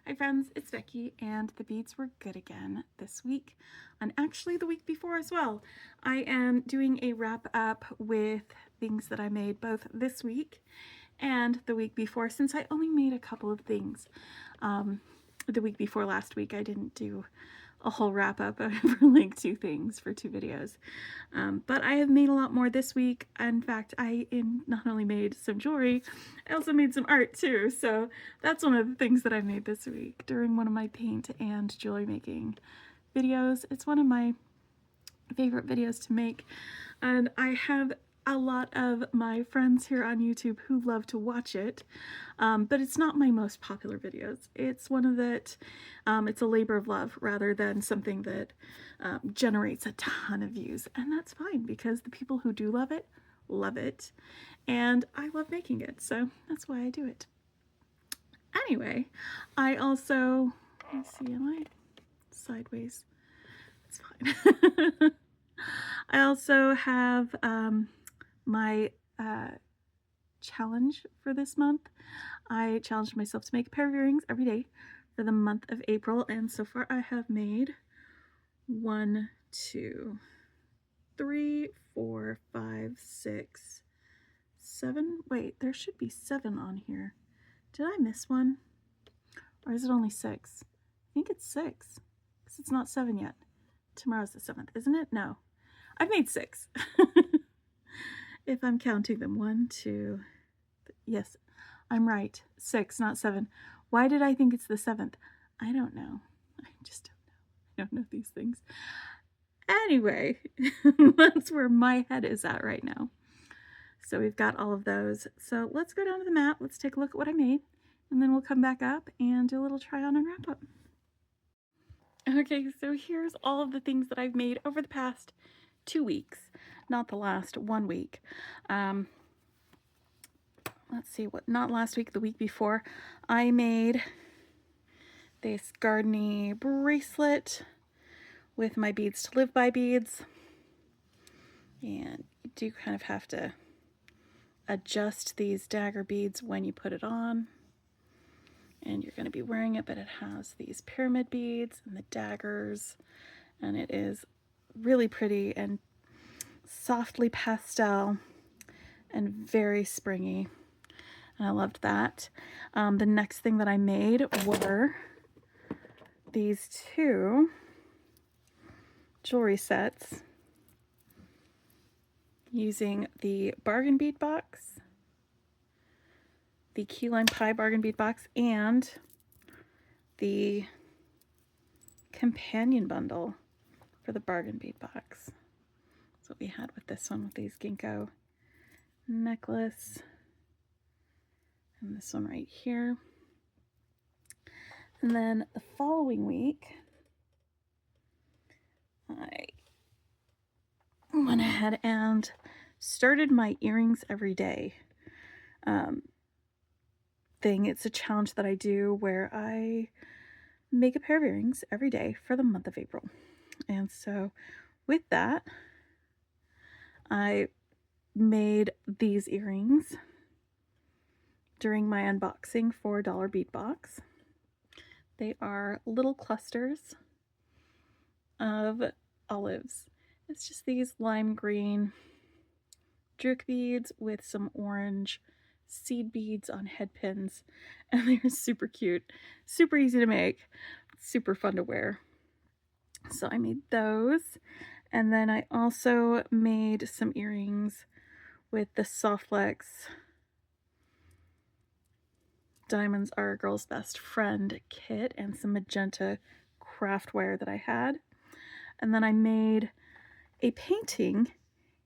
Hi friends, it's Becky, and the beads were good again this week, and actually the week before as well. I am doing a wrap up with things that I made both this week and the week before, since I only made a couple of things. The week before last week I didn't do a whole wrap up for like 2 things for 2 videos. But I have made a lot more this week. In fact, I not only made some jewelry, I also made some art too. So that's one of the things that I made this week during one of my paint and jewelry making videos. It's one of my favorite videos to make, and I have a lot of my friends here on YouTube who love to watch it, but it's not my most popular videos. It's one of that, it's a labor of love rather than something that generates a ton of views, and that's fine because the people who do love it, and I love making it, so that's why I do it. Anyway, I also, let's see, am I sideways? It's fine. I also have my challenge for this month. I challenged myself to make a pair of earrings every day for the month of April, and so far I have made 1, 2, 3, 4, 5, 6, 7. Wait, there should be 7 on here. Did I miss one? Or is it only 6? I think it's 6 because it's not 7 yet. Tomorrow's the 7th, isn't it? No. I've made 6. If I'm counting them. 1, 2, yes, I'm right. 6, not 7. Why did I think it's the 7th? I don't know. I just don't know. I don't know these things. Anyway, that's where my head is at right now. So we've got all of those. So let's go down to the mat. Let's take a look at what I made, and then we'll come back up and do a little try on and wrap up. Okay, so here's all of the things that I've made over the past 2 weeks, not the last 1 week. Let's see, not last week, the week before, I made this garden-y bracelet with my Beads to Live By beads. And you do kind of have to adjust these dagger beads when you put it on. And you're going to be wearing it, but it has these pyramid beads and the daggers, and it is really pretty and softly pastel and very springy, and I loved that. The next thing that I made were these 2 jewelry sets using the bargain bead box, the key lime pie bargain bead box, and the companion bundle for the bargain bead box. That's what we had with this one, with these ginkgo necklace, and this one right here. And then the following week, I went ahead and started my earrings every day thing. It's a challenge that I do where I make a pair of earrings every day for the month of April. And so with that, I made these earrings during my unboxing for Dollar Bead Box. They are little clusters of olives. It's just these lime green druk beads with some orange seed beads on head pins, and they're super cute, super easy to make, super fun to wear. So I made those, and then I also made some earrings with the Softflex Diamonds Are a Girl's Best Friend kit and some magenta craft wire that I had. And then I made a painting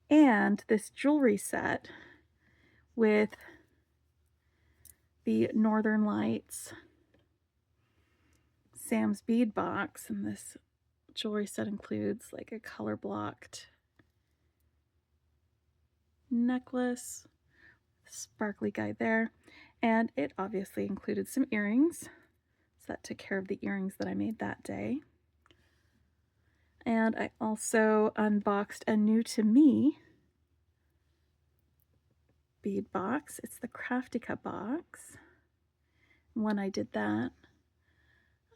and this jewelry set with the Northern Lights Sam's bead box, and this jewelry set includes like a color blocked necklace, sparkly guy there, and it obviously included some earrings, so that took care of the earrings that I made that day. And I also unboxed a new to me bead box. It's the Craftica box. When I did that,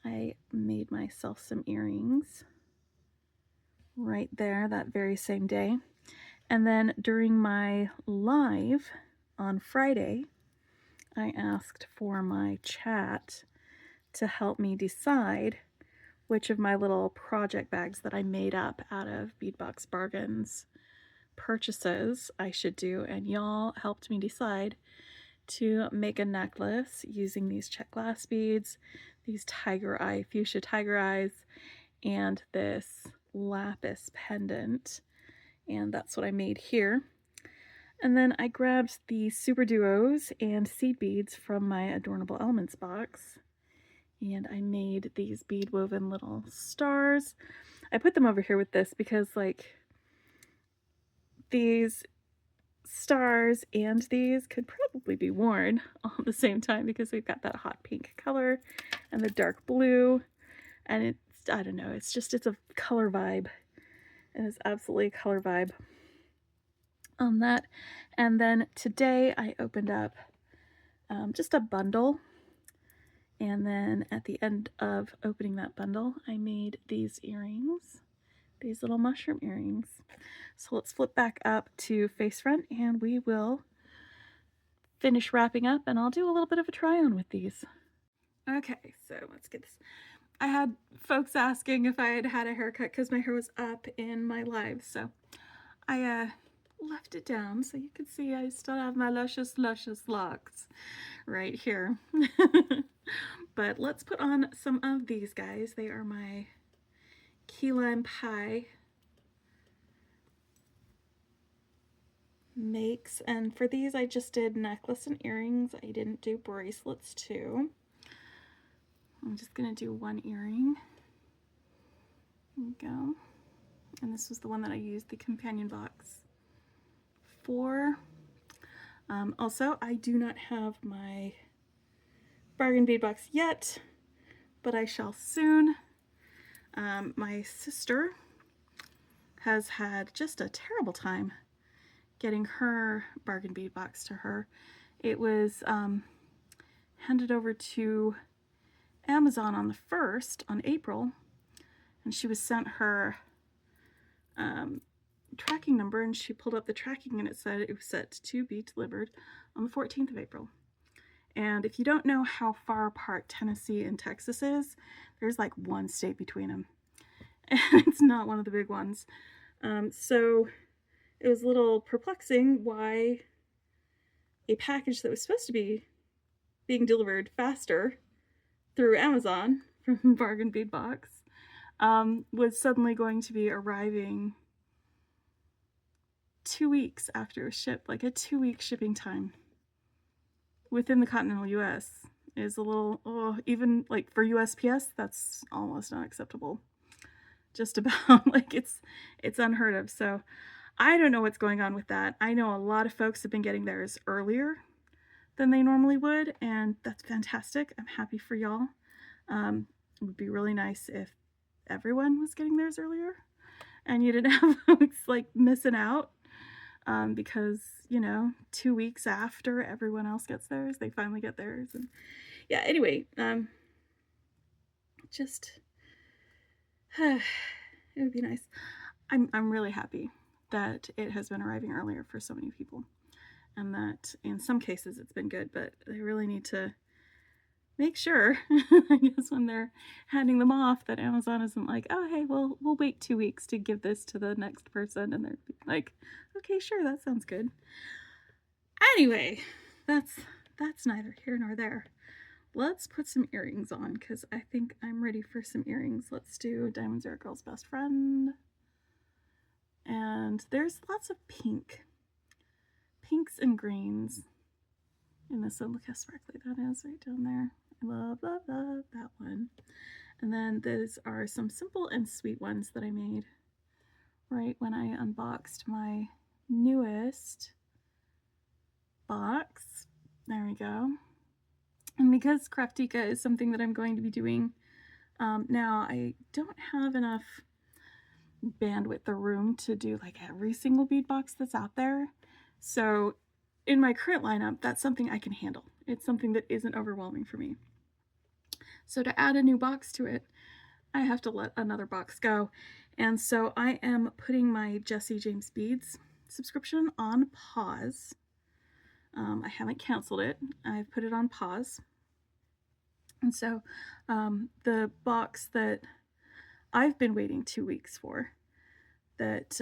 I made myself some earrings right there that very same day. And then during my live on Friday, I asked for my chat to help me decide which of my little project bags that I made up out of Beadbox Bargains purchases I should do, and y'all helped me decide to make a necklace using these check glass beads, these fuchsia tiger eyes, and this lapis pendant, and that's what I made here. And then I grabbed the Super Duos and seed beads from my Adornable Elements box, and I made these bead woven little stars. I put them over here with this because, like, these stars and these could probably be worn all at the same time because we've got that hot pink color and the dark blue, and it's, I don't know, it's a color vibe. It is absolutely a color vibe on that. And then today I opened up just a bundle, and then at the end of opening that bundle I made these earrings, these little mushroom earrings. So let's flip back up to face front and we will finish wrapping up, and I'll do a little bit of a try on with these. Okay, so let's get this. I had folks asking if I had a haircut because my hair was up in my live, so I left it down so you can see I still have my luscious locks right here. But let's put on some of these guys. They are my key lime pie makes, and for these I just did necklace and earrings. I didn't do bracelets too. I'm just gonna do one earring. There we go. And this was the one that I used the companion box for. Also, I do not have my bargain bead box yet, but I shall soon. My sister has had just a terrible time getting her bargain bead box to her. It was handed over to Amazon on the 1st, on April, and she was sent her tracking number, and she pulled up the tracking and it said it was set to be delivered on the 14th of April. And if you don't know how far apart Tennessee and Texas is, there's like one state between them. And it's not one of the big ones. So it was a little perplexing why a package that was supposed to be being delivered faster through Amazon from Bargain Bead Box was suddenly going to be arriving 2 weeks after it was shipped. Like a 2-week shipping time within the continental US is a little, even like for USPS, that's almost not acceptable. Just about, like, it's unheard of. So I don't know what's going on with that. I know a lot of folks have been getting theirs earlier than they normally would, and that's fantastic. I'm happy for y'all. It would be really nice if everyone was getting theirs earlier and you didn't have folks like missing out because, you know, 2 weeks after everyone else gets theirs, they finally get theirs. And yeah, anyway, just it would be nice. I'm really happy that it has been arriving earlier for so many people, and that in some cases it's been good, but they really need to make sure, I guess, when they're handing them off, that Amazon isn't like, oh, hey, we'll wait 2 weeks to give this to the next person, and they're like, okay, sure, that sounds good. Anyway, that's neither here nor there. Let's put some earrings on, because I think I'm ready for some earrings. Let's do Diamonds Are a Girl's Best Friend. And there's lots of pinks and greens in this. So look how sparkly that is right down there. I love that one. And then those are some simple and sweet ones that I made right when I unboxed my newest box. There we go. And because Craftica is something that I'm going to be doing now, I don't have enough bandwidth or room to do like every single bead box that's out there. So in my current lineup, that's something I can handle. It's something that isn't overwhelming for me. So to add a new box to it, I have to let another box go. And so I am putting my Jesse James Beads subscription on pause. I haven't canceled it. I've put it on pause. And so the box that I've been waiting 2 weeks for, that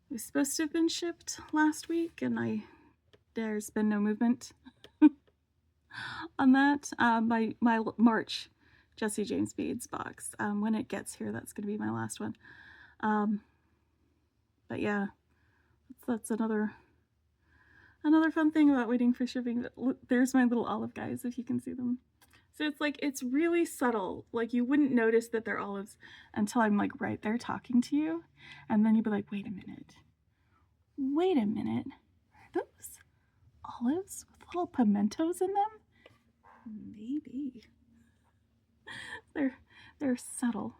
was supposed to have been shipped last week, and there's been no movement on that. My March Jesse James Beads box. When it gets here, that's going to be my last one. But yeah, that's another fun thing about waiting for shipping. There's my little olive guys, if you can see them. So it's like, it's really subtle. Like, you wouldn't notice that they're olives until I'm like right there talking to you. And then you'd be like, wait a minute. Are those olives with little pimentos in them? Maybe. They're subtle.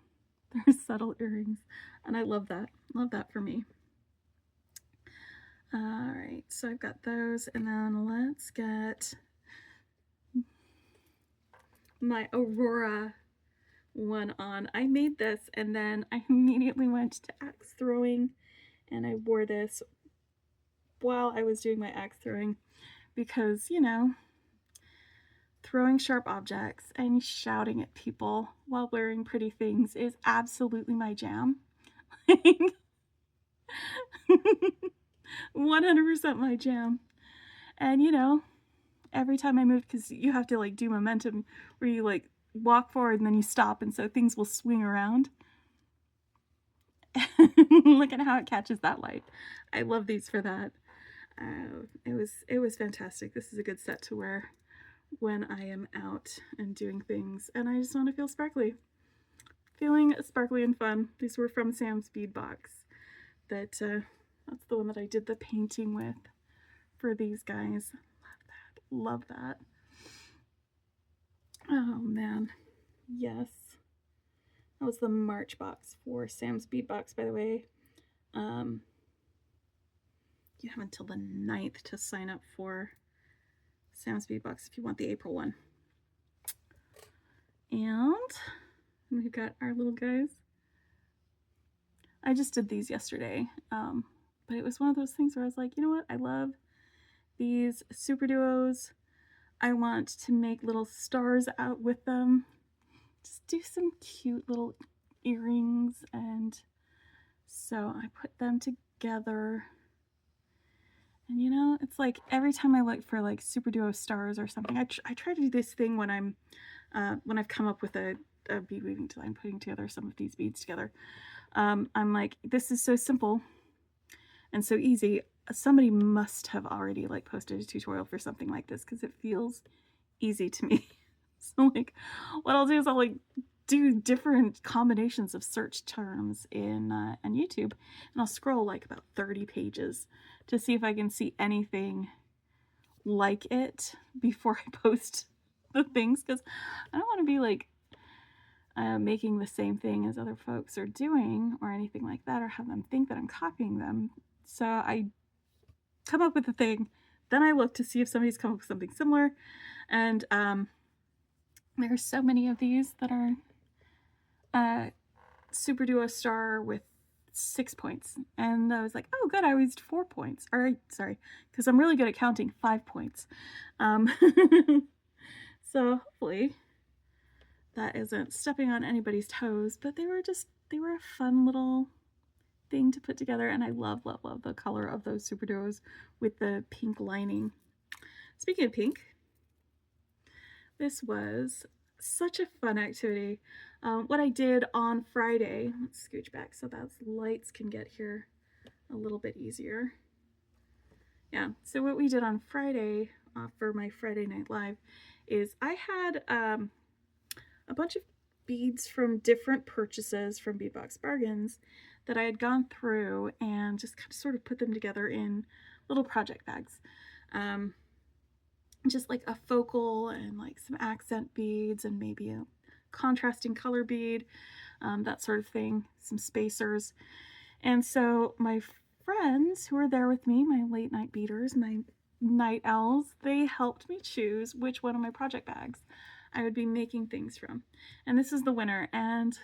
They're subtle earrings. And I love that. Love that for me. Alright, so I've got those, and then let's get my Aurora one on. I made this, and then I immediately went to axe throwing, and I wore this while I was doing my axe throwing, because, you know, throwing sharp objects and shouting at people while wearing pretty things is absolutely my jam. 100% my jam. And you know, every time I moved, because you have to like do momentum where you like walk forward and then you stop, and so things will swing around. Look at how it catches that light. I love these for that. It was fantastic. This is a good set to wear when I am out and doing things, and I just want to feel sparkly. Feeling sparkly and fun. These were from Sam's Bead Box. That's the one that I did the painting with for these guys. Love that. Oh man, yes. That was the March box for Sam's Bead Box, by the way. You have until the 9th to sign up for Sam's Bead Box if you want the April one. And we've got our little guys. I just did these yesterday, but it was one of those things where I was like, you know what? I love these super duos. I want to make little stars out with them. Just do some cute little earrings, and so I put them together. And you know, it's like every time I look for like super duo stars or something, I try to do this thing when I've come up with a bead weaving design, putting together some of these beads together. I'm like, this is so simple and so easy. Somebody must have already like posted a tutorial for something like this, because it feels easy to me. So like, what I'll do is I'll like do different combinations of search terms in YouTube, and I'll scroll like about 30 pages to see if I can see anything like it before I post the things, because I don't want to be like making the same thing as other folks are doing or anything like that, or have them think that I'm copying them. So I come up with a thing, then I look to see if somebody's come up with something similar, and there are so many of these that are super duo star with 6 points, and I was like, oh good, I used 4 points, or sorry, because I'm really good at counting, 5 points. So hopefully that isn't stepping on anybody's toes, but they were a fun little thing to put together, and I love the color of those super duos with the pink lining. Speaking of pink, this was such a fun activity. What I did on Friday, let's scooch back so that lights can get here a little bit easier. Yeah, so what we did on Friday for my Friday Night Live is I had a bunch of beads from different purchases from Beadbox Bargains that I had gone through and just kind of sort of put them together in little project bags. Just like a focal and like some accent beads and maybe a contrasting color bead, that sort of thing, some spacers. And so my friends who were there with me, my late night beaders, my night owls, they helped me choose which one of my project bags I would be making things from. And this is the winner, and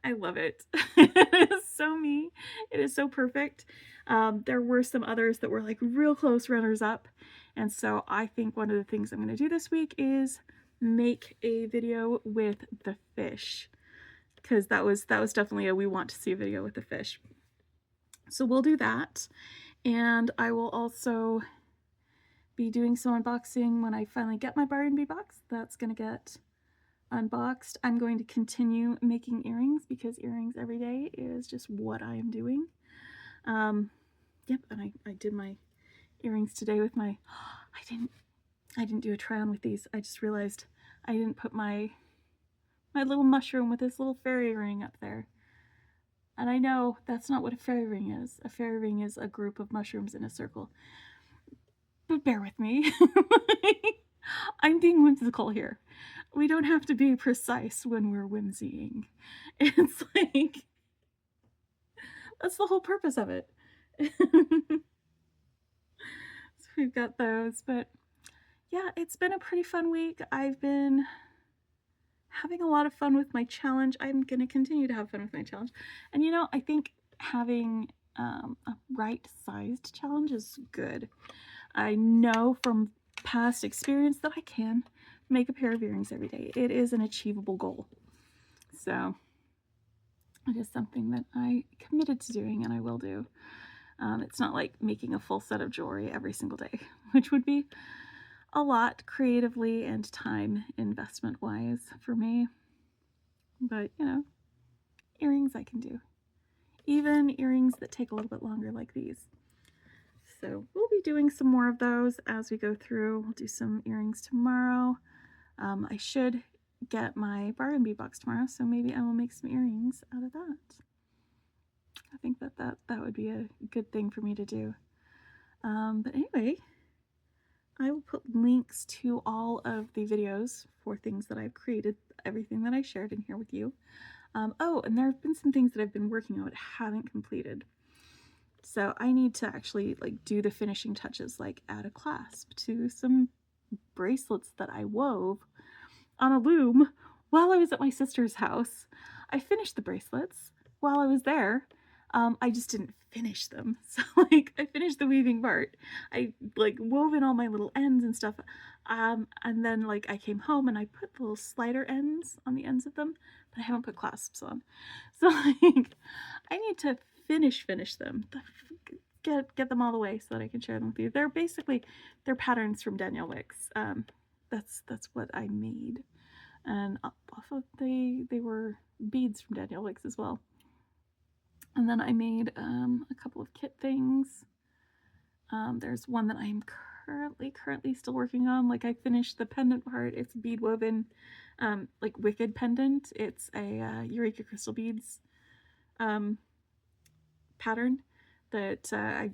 I love it. It is so me. It is so perfect. There were some others that were like real close runners up. And so I think one of the things I'm going to do this week is make a video with the fish, because that was definitely a we want to see a video with the fish. So we'll do that. And I will also be doing some unboxing when I finally get my Bar and Bee box. That's going to get unboxed. I'm going to continue making earrings because earrings every day is just what I am doing. Yep, and I did my earrings today with my, I didn't do a try on with these. I just realized I didn't put my little mushroom with this little fairy ring up there. And I know that's not what a fairy ring is. A fairy ring is a group of mushrooms in a circle. But bear with me. I'm being whimsical here. We don't have to be precise when we're whimsying. It's like, that's the whole purpose of it. So we've got those, but yeah, it's been a pretty fun week. I've been having a lot of fun with my challenge. I'm going to continue to have fun with my challenge. And you know, I think having a right-sized challenge is good. I know from past experience that I can make a pair of earrings every day. It is an achievable goal. So it is something that I committed to doing, and I will do. It's not like making a full set of jewelry every single day, which would be a lot creatively and time investment wise for me. But you know, earrings I can do. Even earrings that take a little bit longer like these. So we'll be doing some more of those as we go through. We'll do some earrings tomorrow. I should get my Bar and Bee box tomorrow, so maybe I will make some earrings out of that. I think that would be a good thing for me to do. But anyway, I will put links to all of the videos for things that I've created, everything that I shared in here with you. Oh, and there have been some things that I've been working on but haven't completed. So I need to actually like do the finishing touches, like add a clasp to some bracelets that I wove on a loom while I was at my sister's house. I finished the bracelets while I was there. I just didn't finish them. So like I finished the weaving part. I like wove in all my little ends and stuff. And then like I came home and I put the little slider ends on the ends of them, but I haven't put clasps on. So like I need to finish them. Get them all the way so that I can share them with you. They're basically, they're patterns from Danielle Wicks. That's what I made. And also they were beads from Danielle Wicks as well. And then I made a couple of kit things. There's one that I'm currently still working on. Like I finished the pendant part. It's bead woven, like wicked pendant. It's a Eureka crystal beads pattern that I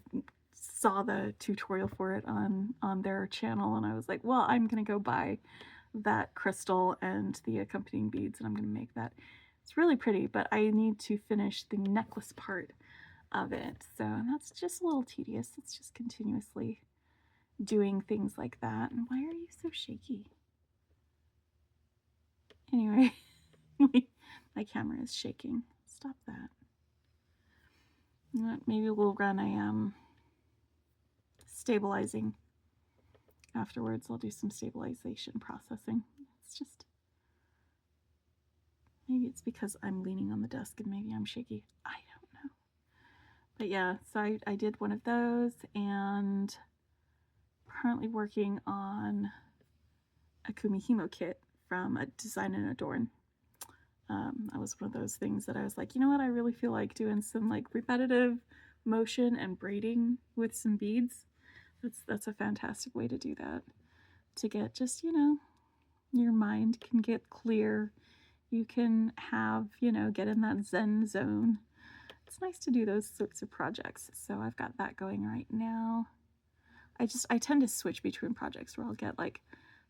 saw the tutorial for it on their channel, and I was like, well, I'm gonna go buy that crystal and the accompanying beads, and I'm gonna make that. It's really pretty, but I need to finish the necklace part of it, so that's just a little tedious. It's just continuously doing things like that. And why are you so shaky? Anyway, my camera is shaking. Stop that. Maybe we'll run a stabilizing afterwards. I'll do some stabilization processing. It's just, maybe it's because I'm leaning on the desk and maybe I'm shaky. I don't know. But yeah, so I did one of those, and currently working on a Kumihimo kit from a Design and Adorn. That was one of those things that I was like, you know what, I really feel like doing some like repetitive motion and braiding with some beads. That's a fantastic way to do that. To get just, you know, your mind can get clear. You can have, you know, get in that Zen zone. It's nice to do those sorts of projects. So I've got that going right now. I tend to switch between projects where I'll get like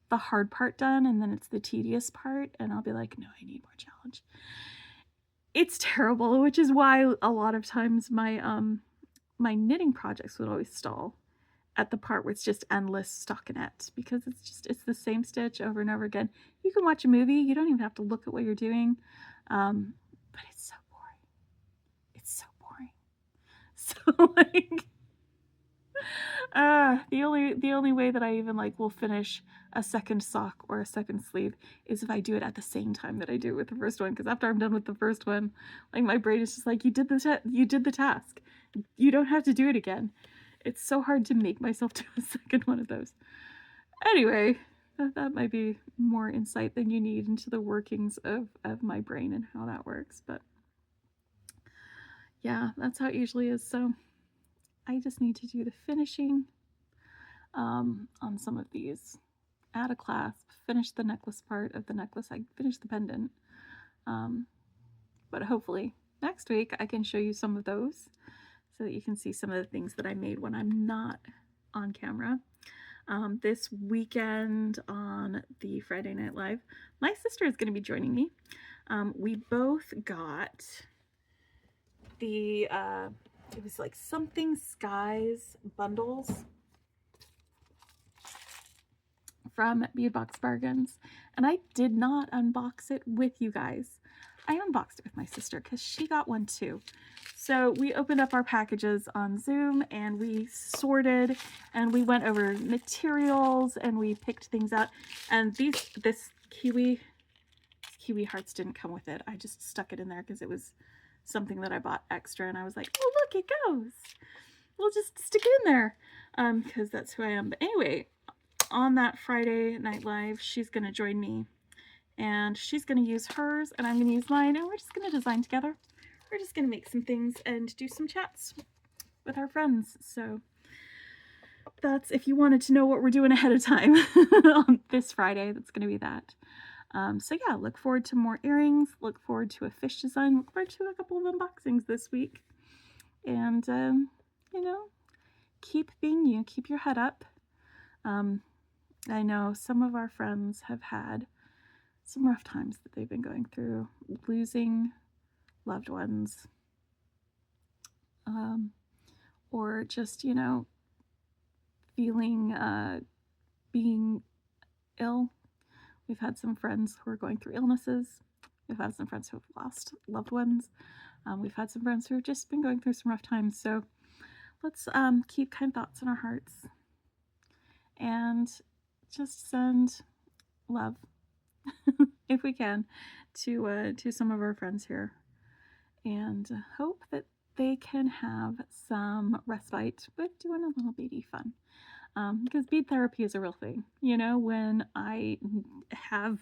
the hard part done and then it's the tedious part, and I'll be like, no, I need more challenge. It's terrible, which is why a lot of times my my knitting projects would always stall. at the part where it's just endless stockinette, because it's the same stitch over and over again. You can watch a movie, you don't even have to look at what you're doing, but it's so boring. It's so boring. So like, the only way that I even like will finish a second sock or a second sleeve is if I do it at the same time that I do it with the first one. Because after I'm done with the first one, like my brain is just like, you did the task. You don't have to do it again. It's so hard to make myself do a second one of those. Anyway, that might be more insight than you need into the workings of my brain and how that works. But yeah, that's how it usually is. So I just need to do the finishing on some of these. Add a clasp, finish the necklace part of the necklace. I finished the pendant. But hopefully next week I can show you some of those so that you can see some of the things that I made when I'm not on camera. This weekend on the Friday Night Live, my sister is going to be joining me. We both got the, it was like Something Skies bundles from Beadbox Bargains, and I did not unbox it with you guys. I unboxed it with my sister because she got one too. So we opened up our packages on Zoom and we sorted and we went over materials and we picked things out. And this kiwi hearts didn't come with it. I just stuck it in there because it was something that I bought extra, and I was like, oh look, it goes. We'll just stick it in there because that's who I am. But anyway, on that Friday Night Live, she's going to join me, and she's going to use hers and I'm going to use mine, and we're just going to design together. We're just going to make some things and do some chats with our friends. So that's, if you wanted to know what we're doing ahead of time on this Friday, that's going to be that. So yeah, look forward to more earrings, look forward to a fish design, look forward to a couple of unboxings this week. And, you know, keep being you, keep your head up. I know some of our friends have had some rough times that they've been going through, losing loved ones, or just, you know, feeling, being ill. We've had some friends who are going through illnesses. We've had some friends who have lost loved ones. We've had some friends who have just been going through some rough times. So let's keep kind thoughts in our hearts and just send love, if we can, to some of our friends here, and hope that they can have some respite with doing a little beady fun. Because bead therapy is a real thing. You know, when I have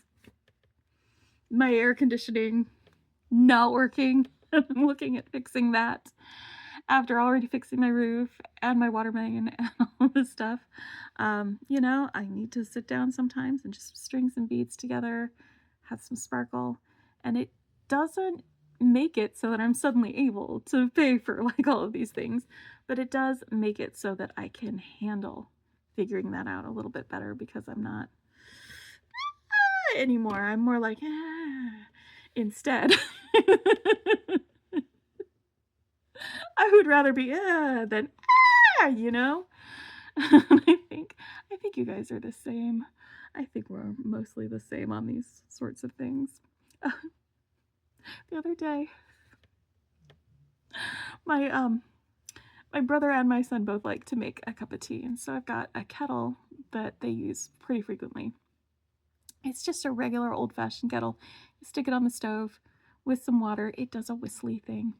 my air conditioning not working, I'm looking at fixing that after already fixing my roof and my water main and all this stuff. You know, I need to sit down sometimes and just string some beads together, have some sparkle, and it doesn't make it so that I'm suddenly able to pay for like all of these things, but it does make it so that I can handle figuring that out a little bit better, because I'm not anymore. I'm more like instead. I would rather be than you know. I think you guys are the same. I think we're mostly the same on these sorts of things. The other day, my brother and my son both like to make a cup of tea, and so I've got a kettle that they use pretty frequently. It's just a regular old-fashioned kettle. You stick it on the stove with some water. It does a whistly thing.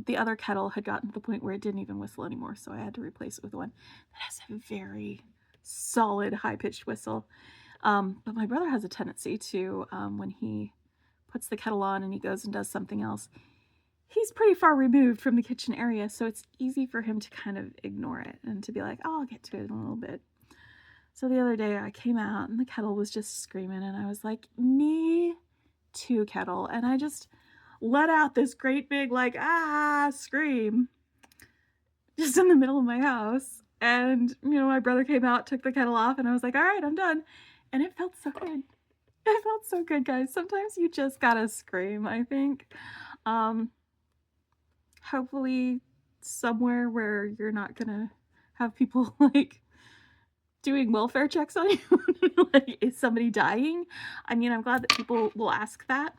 The other kettle had gotten to the point where it didn't even whistle anymore, so I had to replace it with one that has a very solid, high-pitched whistle. But my brother has a tendency to, when he puts the kettle on and he goes and does something else, he's pretty far removed from the kitchen area, so it's easy for him to kind of ignore it and to be like, oh, I'll get to it in a little bit. So the other day I came out and the kettle was just screaming, and I was like, me too, kettle. And I just let out this great big like scream just in the middle of my house. And you know, my brother came out, took the kettle off, and I was like, all right, I'm done. And it felt so good. It felt so good, guys. Sometimes you just gotta scream, I think. Hopefully somewhere where you're not gonna have people like doing welfare checks on you. Like, is somebody dying? I mean, I'm glad that people will ask that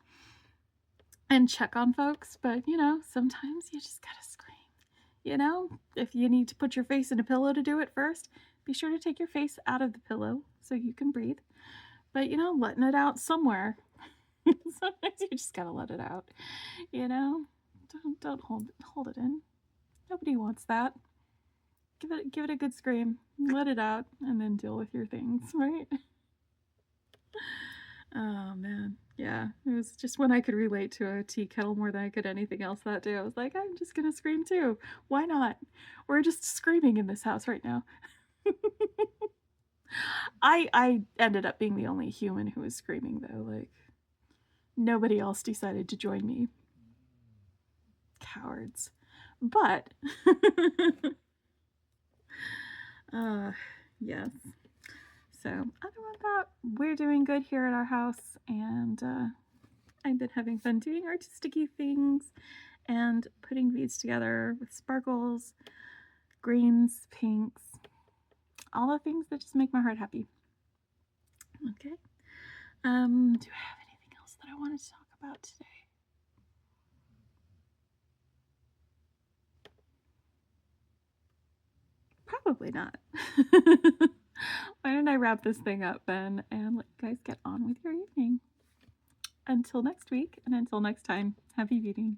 and check on folks, but you know, sometimes you just gotta scream. You know, if you need to put your face in a pillow to do it first, be sure to take your face out of the pillow so you can breathe. But you know, letting it out somewhere. Sometimes you just gotta let it out. You know, don't hold it in. Nobody wants that. Give it a good scream, let it out, and then deal with your things, right? Oh man, yeah. It was just when I could relate to a tea kettle more than I could anything else that day. I was like, I'm just gonna scream too. Why not? We're just screaming in this house right now. I ended up being the only human who was screaming though. Like, nobody else decided to join me. Cowards. But yes. So other than that, we're doing good here at our house, and I've been having fun doing artistic-y things and putting beads together with sparkles, greens, pinks, all the things that just make my heart happy. Okay. Do I have anything else that I wanted to talk about today? Probably not. Why don't I wrap this thing up then and let you guys get on with your evening? Until next week, and until next time, happy beading.